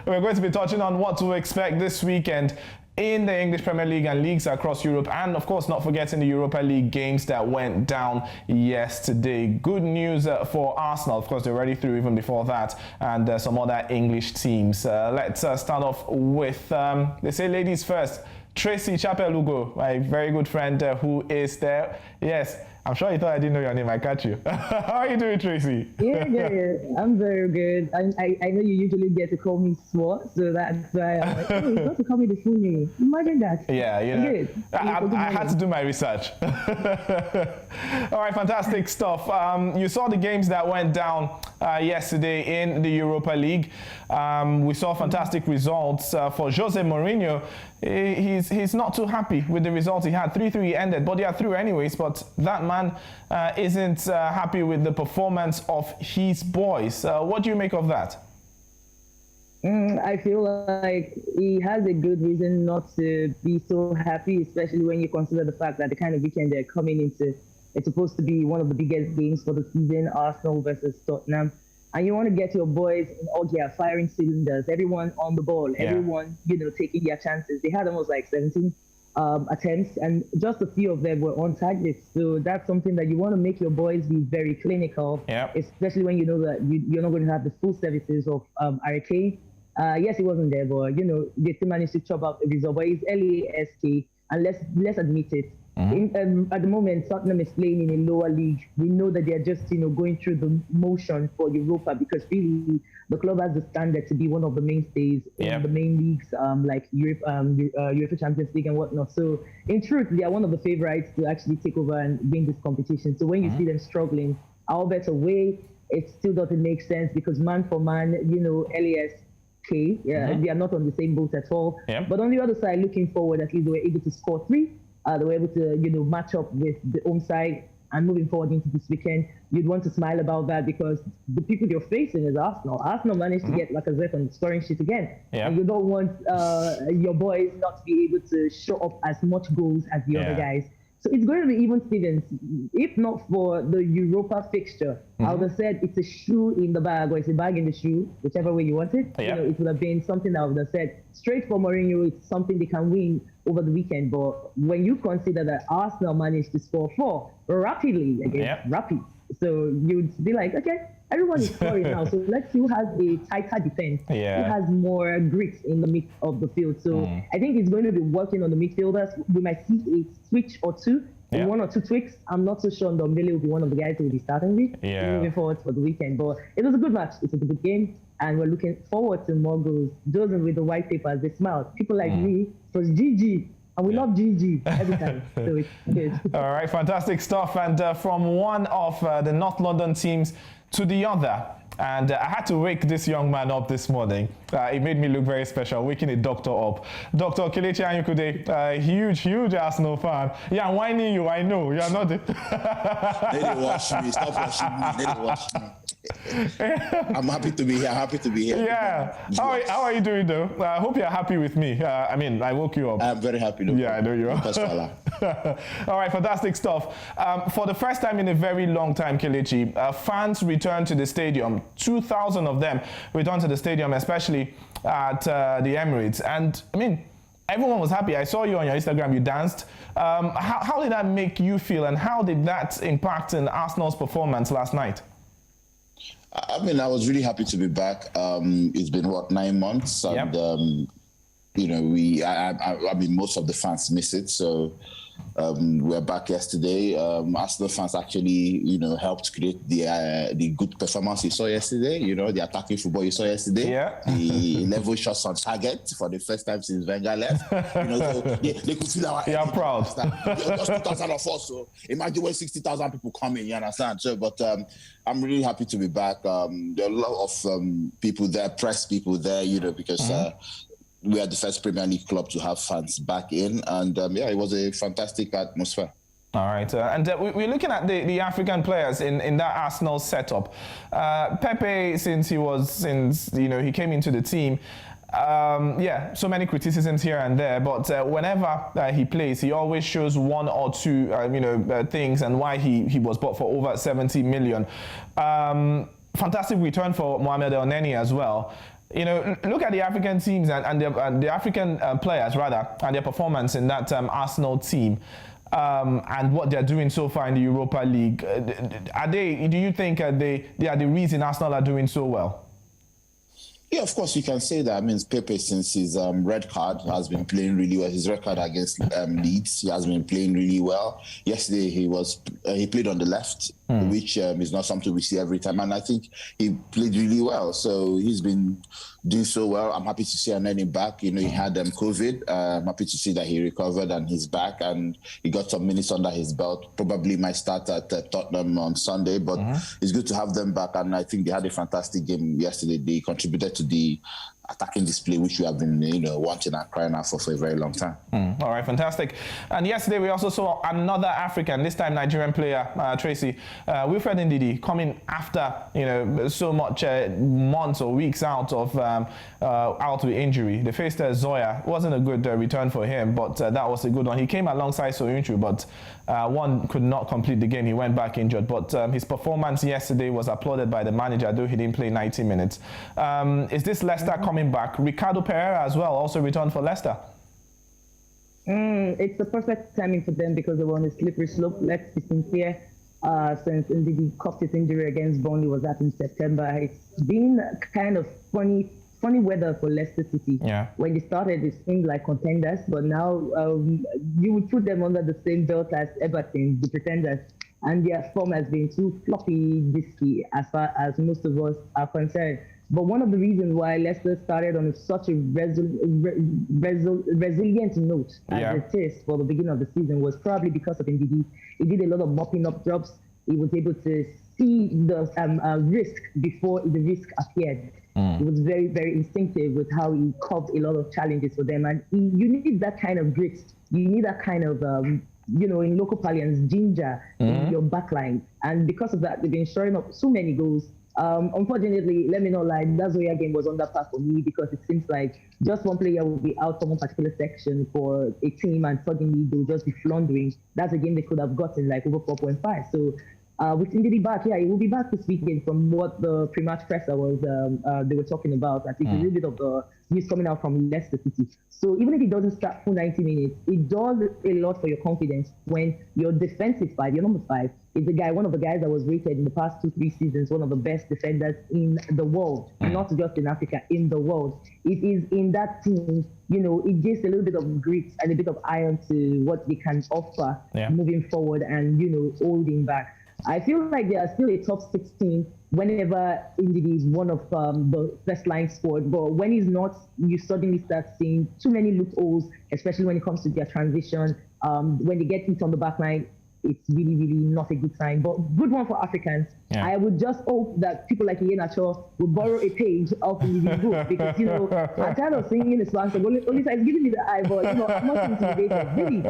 We're going to be touching on what to expect this weekend in the English Premier League and leagues across Europe, and of course not forgetting the Europa League games that went down yesterday. Good news for Arsenal. Of course, they're already through even before that, and some other English teams. Let's start off with, they say ladies first, Tracy Chapele-Ugo, my very good friend who is there. Yes, I'm sure you thought I didn't know your name. I catch you. How are you doing, Tracy? Yeah. I'm very good. I know you usually get to call me Swat, so that's why I'm like, oh, you got to call me the full name. Imagine that. Yeah, you know, I had to do my research. All right, fantastic stuff. You saw the games that went down yesterday in the Europa League. We saw fantastic results for Jose Mourinho. He's not too happy with the result he had. 3-3 ended, but they are through anyways. But that man isn't happy with the performance of his boys. What do you make of that? I feel like he has a good reason not to be so happy, especially when you consider the fact that the kind of weekend they're coming into, it's supposed to be one of the biggest games for the season, Arsenal versus Tottenham. And you want to get your boys in all gear, firing cylinders, everyone on the ball, everyone, taking their chances. They had almost like 17 attempts, and just a few of them were on target. So that's something that you want to make your boys be very clinical, especially when you know that you're not going to have the full services of Hurricane. Yes, he wasn't there, but, they still managed to chop out the result. But it's LASK, and let's admit it. At the moment, Tottenham is playing in a lower league. We know that they're just, going through the motion for Europa, because really the club has the standard to be one of the mainstays in the main leagues, like UEFA Champions League and whatnot. So in truth, they are one of the favorites to actually take over and win this competition. So when you see them struggling, our better way, it still doesn't make sense, because man for man, LASK, they are not on the same boat at all. But on the other side, looking forward, at least they were able to score 3. They were able to, match up with the home side, and moving forward into this weekend, you'd want to smile about that, because the people you're facing is Arsenal. Arsenal managed to get Lacazette on the scoring sheet again. And you don't want your boys not to be able to show up as much goals as the other guys. So it's going to be even Stevens. If not for the Europa fixture, I would have said it's a shoe in the bag, or it's a bag in the shoe, whichever way you want it. It would have been something I would have said straight for Mourinho. It's something they can win over the weekend. But when you consider that Arsenal managed to score 4 rapidly against Rapid, so you'd be like, okay, everyone is scoring now. So let's see who has a tighter defense, who has more grit in the mid of the field. So I think it's going to be working on the midfielders. We might see a switch or two, one or two tweaks. I'm not so sure Nnamdi will be one of the guys who will be starting with moving forward for the weekend. But it was a good match. It was a good game, and we're looking forward to more goals. Those with the white papers, they smile. People like me, it was GG. And we love GG every time, so it's good. All right, fantastic stuff. And from one of the North London teams to the other. And I had to wake this young man up this morning. It made me look very special, waking a doctor up. Dr. Kelechi Ayinkude, huge Arsenal fan. Yeah, I'm whining you, I know. You're not the... They didn't watch me. Stop watching me. They didn't watch me. I'm happy to be here. Yeah. How are you doing, though? I hope you're happy with me. I woke you up. I'm very happy. I know you are. All right, fantastic stuff. For the first time in a very long time, Kelechi, fans returned to the stadium. 2,000 of them returned to the stadium, especially at the Emirates. And, everyone was happy. I saw you on your Instagram. You danced. How did that make you feel, and how did that impact in Arsenal's performance last night? I was really happy to be back. It's been 9 months, and most of the fans miss it. So we're back yesterday. Arsenal fans actually, helped create the good performance you saw yesterday. The attacking football you saw yesterday. The 11 shots on target for the first time since Wenger left. So they could feel our. I'm proud. Just 2004. So imagine when 60,000 people come in. You understand? So, but I'm really happy to be back. There are a lot of people there, press people there. Because. We are the first Premier League club to have fans back in, and it was a fantastic atmosphere. All right, and we're looking at the African players in that Arsenal setup. Pepe, since he came into the team, so many criticisms here and there, but whenever he plays, he always shows one or two things and why he was bought for over 70 million. Fantastic return for Mohamed El Neni as well. look at the African teams and the African players rather, and their performance in that Arsenal team. And what they're doing so far in the Europa League. Do you think they are the reason Arsenal are doing so well? Yeah, of course, you can say that. I mean, Pepe, since his red card, has been playing really well. His record against Leeds, he has been playing really well. Yesterday, he played on the left, which is not something we see every time. And I think he played really well. So he's been doing so well. I'm happy to see Nnamdi back. He had COVID. I'm happy to see that he recovered and he's back. And he got some minutes under his belt. Probably might start at Tottenham on Sunday. But it's good to have them back. And I think they had a fantastic game yesterday. They contributed to the attacking display, which we have been, wanting and crying out for a very long time. All right, fantastic. And yesterday we also saw another African, this time Nigerian player, Tracy, Wilfred Ndidi, coming after so much months or weeks out with injury. They faced Zoya. It wasn't a good return for him, but that was a good one. He came alongside Soyuncu, but one could not complete the game. He went back injured, but his performance yesterday was applauded by the manager, though he didn't play 90 minutes. Is this Leicester coming back? Ricardo Pereira as well also returned for Leicester. It's the perfect timing for them because they were on a slippery slope. Let's be sincere. Since Ndidi coughed his injury against Burnley was that in September, it's been kind of funny weather for Leicester City. Yeah. When they started, it seemed like contenders, but now you would put them under the same belt as Everton, the pretenders, and their form has been too floppy this year as far as most of us are concerned. But one of the reasons why Leicester started on such a resilient note as it is for the beginning of the season was probably because of Ndidi. He did a lot of mopping up jobs. He was able to see the risk before the risk appeared. He was very, very instinctive with how he coped a lot of challenges for them. And you need that kind of grit. You need that kind of, in local parlance, ginger in your backline. And because of that, they've been showing up so many goals. Unfortunately, let me not lie, that Zoya game was on that path for me because it seems like just one player will be out from one particular section for a team and suddenly they'll just be floundering. That's a game they could have gotten like over 4.5. So with Ndidi back, he will be back this weekend from what the pre-match presser was they were talking about. I think a little bit of the news coming out from Leicester City. So even if he doesn't start full 90 minutes, it does a lot for your confidence when your defensive five, your number 5, is one of the guys that was rated in the past 2-3 seasons, one of the best defenders in the world, not just in Africa, in the world. It is in that team, it gives a little bit of grit and a bit of iron to what they can offer moving forward and, holding back. I feel like they are still a top 16 whenever Ndidi is one of the first line squad. But when he's not, you suddenly start seeing too many loopholes, especially when it comes to their transition. When they get hit on the back line, it's really, really not a good sign. But good one for Africans. Yeah. I would just hope that people like Ayinkude will borrow a page of Ndidi's book because, I'm tired of seeing his flash. Olisa is giving me the eye, but, I'm not intimidated. Really.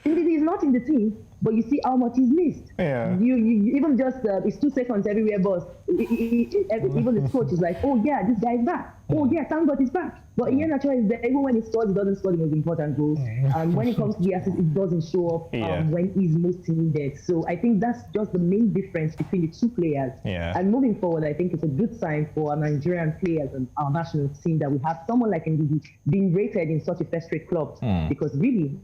Ndidi is not in the team, but you see how much he's missed. Yeah. You even just it's 2 seconds everywhere, boss. Even the coach is like, oh yeah, this guy's back. Oh yeah, thank God he's back. But Ayinkude is there. Even when he scores, he doesn't score the most important goals. And when it comes to the assist, it doesn't show up when he's most needed. So I think that's just the main difference between the two players. Yeah. And moving forward, I think it's a good sign for our Nigerian players and our national team that we have someone like Ndidi being rated in such a first-rate club. Because really.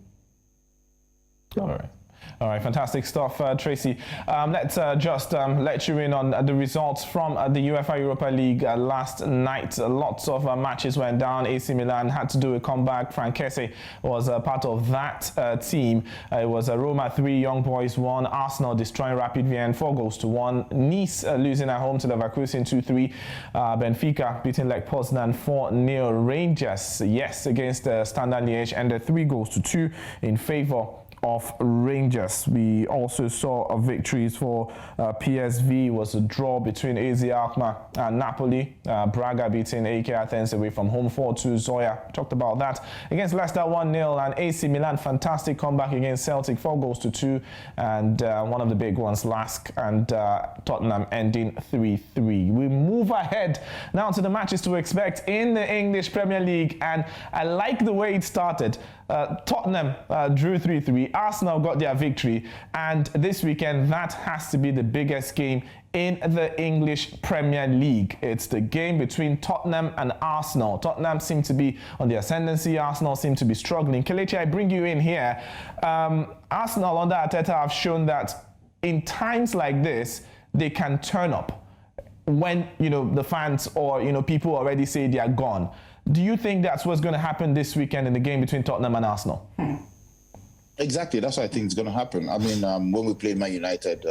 All right, fantastic stuff, Tracy. Let's just let you in on the results from the UEFA Europa League last night. Lots of matches went down. AC Milan had to do a comeback. Frankese was part of that team. It was Roma 3, Young Boys 1, Arsenal destroying Rapid Vienna 4-1. Nice losing at home to Leverkusen 2-3. Benfica beating Lech Poznan 4-0. Rangers, yes, against Standard Liège, ended 3-2 in favour of Rangers. We also saw victories for PSV. It was a draw between AZ Alkmaar and Napoli. Braga beating AEK Athens away from home 4-2. Zoya talked about that. Against Leicester 1-0, and AC Milan fantastic comeback against Celtic 4-2, and one of the big ones, Lask and Tottenham ending 3-3. We move ahead now to the matches to expect in the English Premier League, and I like the way it started. Tottenham drew 3-3. Arsenal got their victory, and this weekend that has to be the biggest game in the English Premier League. It's the game between Tottenham and Arsenal. Tottenham seem to be on the ascendancy. Arsenal seem to be struggling. Kelechi, I bring you in here. Arsenal under Arteta have shown that in times like this, they can turn up when, the fans or, people already say they are gone. Do you think that's what's going to happen this weekend in the game between Tottenham and Arsenal? Exactly, that's what I think is going to happen. I mean, when we played Man United,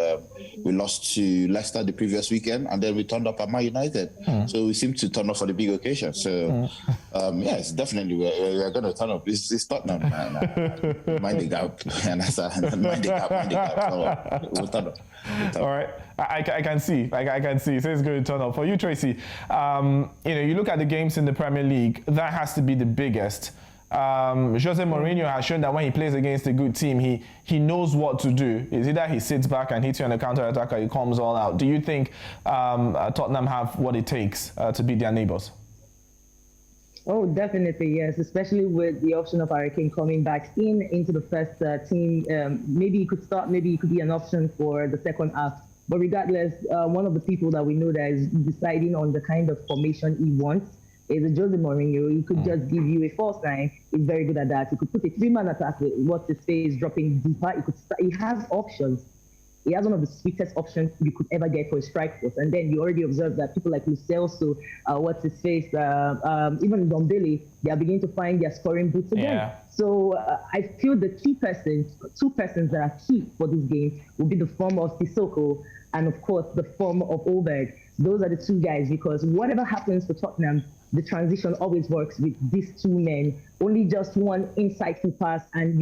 we lost to Leicester the previous weekend, and then we turned up at Man United. So we seem to turn up for the big occasion. So, yes, definitely we're going to turn up. It's Tottenham, man. Mind the gap, mind the gap. So we'll turn up. All right, I can see. I can see. So it's going to turn up for you, Tracy. You look at the games in the Premier League. That has to be the biggest. Jose Mourinho has shown that when he plays against a good team, he knows what to do. It's either he sits back and hits you on the counter-attack or he comes all out. Do you think Tottenham have what it takes to beat their neighbours? Oh, definitely, yes, especially with the option of Hurricane coming back into the first team. Maybe he could start, maybe he could be an option for the second half. But regardless, one of the people that we know that is deciding on the kind of formation he wants is Jose Mourinho. He could just give you a false nine. He's very good at that. He could put a three-man attack with what's his face dropping deeper. He has options. He has one of the sweetest options you could ever get for a strike force. And then you already observed that people like Lucelso, what's his face, even Dombele, they are beginning to find their scoring boots again. Yeah. So I feel the two persons that are key for this game will be the form of Sissoko and, of course, the form of Oberg. Those are the two guys, because whatever happens for Tottenham, the transition always works with these two men. Only just one insightful pass and,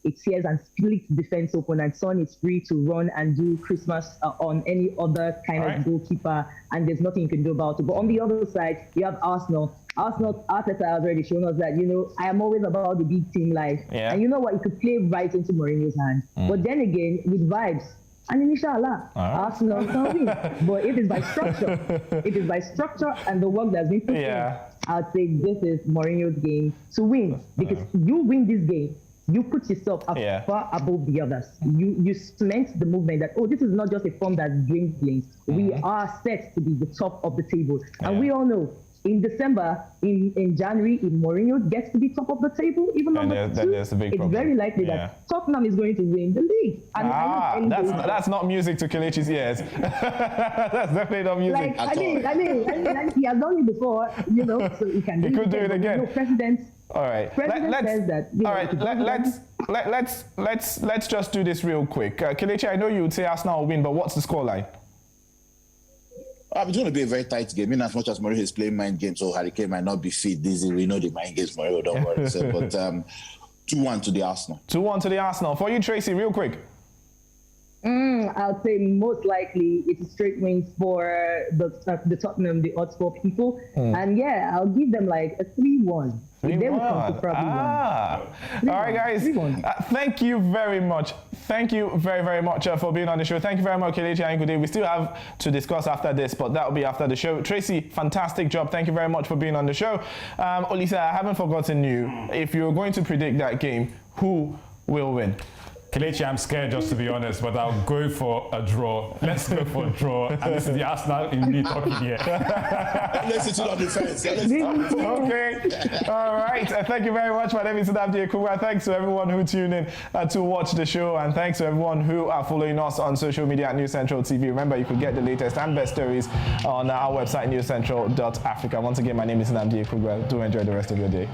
it tears and splits defense open, and Son is free to run and do Christmas on any other kind of goalkeeper, and there's nothing you can do about it. But on the other side, you have Arsenal. Arteta has already shown us that, I am always about the big team life. Yeah. And you know what? You could play right into Mourinho's hands. But then again, with vibes, and inshallah, Arsenal can win. But it is by structure, and the work that's been put in. I'd say this is Mourinho's game to win, because you win this game, you put yourself far above the others. You cement the movement that, this is not just a form that's dwindling. We are set to be the top of the table. And we all know, in December, in January, if Mourinho gets to be top of the table, even number two, it's very likely that Tottenham is going to win the league. And that's not music to Kelechi's ears. That's definitely not music. I mean, he has done it before, so he can do it. He could do it again. President says that. All right, let's just do this real quick. Kelechi, I know you would say Arsenal will win, but what's the scoreline? It's going to be a very tight game. In as much as Mourinho is playing mind games, so Hurricane might not be fit. We know the mind games, Mourinho, don't worry. So, but 2-1 to the Arsenal. 2-1 to the Arsenal. For you, Tracy, real quick. I'll say most likely it's a straight win for the Tottenham, the Hotspur people. And I'll give them like a 3-1. They will come to probably win. All right, guys. Thank you very much. Thank you very, very much for being on the show. Thank you very much, Kelechi Ayinkude. We still have to discuss after this, but that will be after the show. Tracy, fantastic job. Thank you very much for being on the show. Olisa, I haven't forgotten you. If you're going to predict that game, who will win? Kelechi, I'm scared, just to be honest, but I'll go for a draw. Let's go for a draw. And this is the Arsenal in me talking here. Let's sit on the fence. Okay. All right. Thank you very much. My name is Nnamdi Ekugbah. Thanks to everyone who tuned in to watch the show. And thanks to everyone who are following us on social media at NewsCentralTV. Remember, you could get the latest and best stories on our website, newscentral.africa. Once again, my name is Nnamdi Ekugbah. Do enjoy the rest of your day.